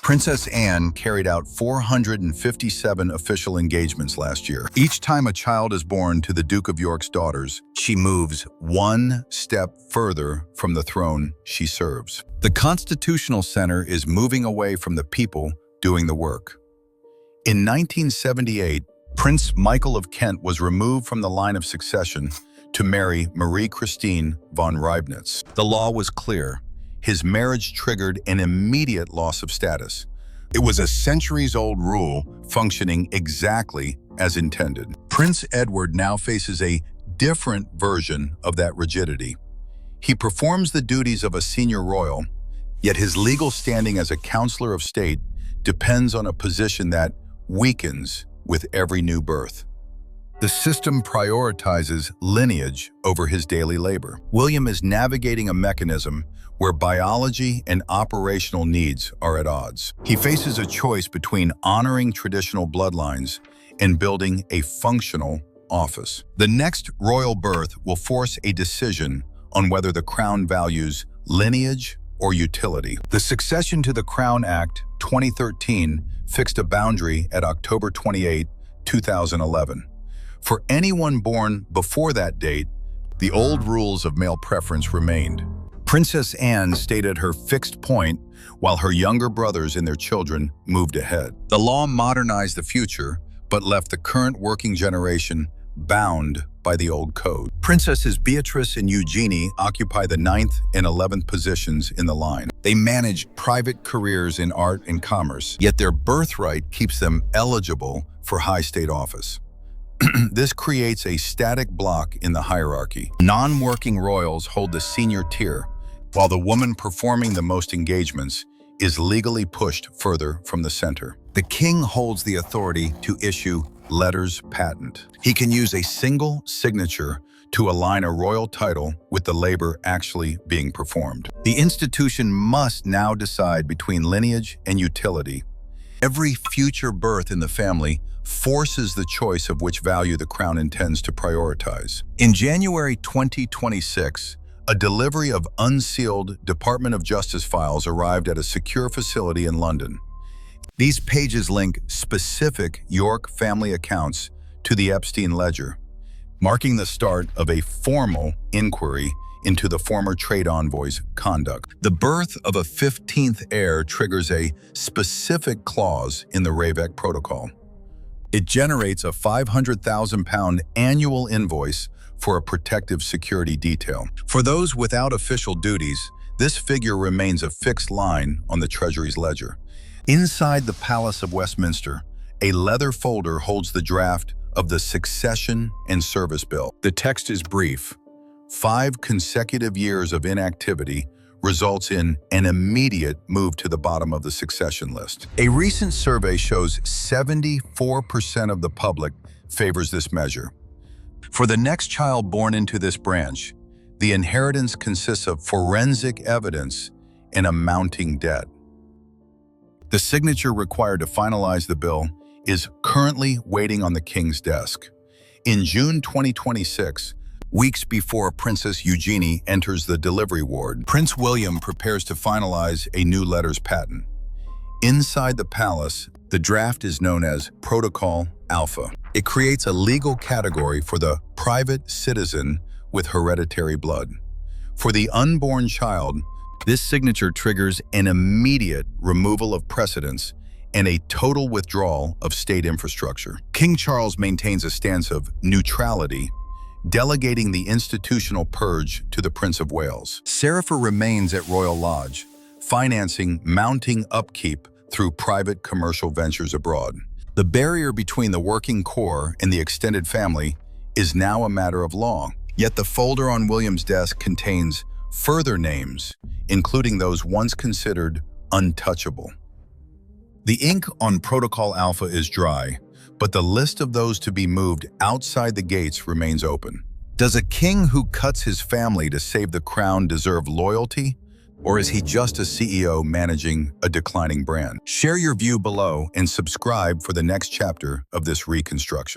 Princess Anne carried out 457 official engagements last year. Each time a child is born to the Duke of York's daughters, she moves one step further from the throne she serves. The Constitutional Center is moving away from the people doing the work. In 1978, Prince Michael of Kent was removed from the line of succession to marry Marie Christine von Reibnitz. The law was clear. His marriage triggered an immediate loss of status. It was a centuries-old rule functioning exactly as intended. Prince Edward now faces a different version of that rigidity. He performs the duties of a senior royal, yet his legal standing as a counselor of state depends on a position that weakens with every new birth. The system prioritizes lineage over his daily labor. William is navigating a mechanism where biology and operational needs are at odds. He faces a choice between honoring traditional bloodlines and building a functional office. The next royal birth will force a decision on whether the crown values lineage or utility. The Succession to the Crown Act 2013 fixed a boundary at October 28, 2011. For anyone born before that date, the old rules of male preference remained. Princess Anne stayed at her fixed point while her younger brothers and their children moved ahead. The law modernized the future, but left the current working generation bound by the old code. Princesses Beatrice and Eugenie occupy the 9th and 11th positions in the line. They manage private careers in art and commerce, yet their birthright keeps them eligible for high state office. This creates a static block in the hierarchy. Non-working royals hold the senior tier, while the woman performing the most engagements is legally pushed further from the center. The king holds the authority to issue letters patent. He can use a single signature to align a royal title with the labor actually being performed. The institution must now decide between lineage and utility. Every future birth in the family forces the choice of which value the crown intends to prioritize. In January 2026, a delivery of unsealed Department of Justice files arrived at a secure facility in London. These pages link specific York family accounts to the Epstein ledger, marking the start of a formal inquiry into the former trade envoy's conduct. The birth of a 15th heir triggers a specific clause in the Raybeck Protocol. It generates a £500,000 annual invoice for a protective security detail. For those without official duties, this figure remains a fixed line on the Treasury's ledger. Inside the Palace of Westminster, a leather folder holds the draft of the Succession and Service Bill. The text is brief. 5 consecutive years of inactivity results in an immediate move to the bottom of the succession list. A recent survey shows 74% of the public favors this measure. For the next child born into this branch, the inheritance consists of forensic evidence and a mounting debt. The signature required to finalize the bill is currently waiting on the king's desk. In June 2026, weeks before Princess Eugenie enters the delivery ward, Prince William prepares to finalize a new letters patent. Inside the palace, the draft is known as Protocol Alpha. It creates a legal category for the private citizen with hereditary blood. For the unborn child, this signature triggers an immediate removal of precedence and a total withdrawal of state infrastructure. King Charles maintains a stance of neutrality, delegating the institutional purge to the Prince of Wales. Serifa remains at Royal Lodge, financing mounting upkeep through private commercial ventures abroad. The barrier between the working core and the extended family is now a matter of law. Yet the folder on William's desk contains further names, including those once considered untouchable. The ink on Protocol Alpha is dry, but the list of those to be moved outside the gates remains open. Does a king who cuts his family to save the crown deserve loyalty? Or is he just a CEO managing a declining brand? Share your view below and subscribe for the next chapter of this reconstruction.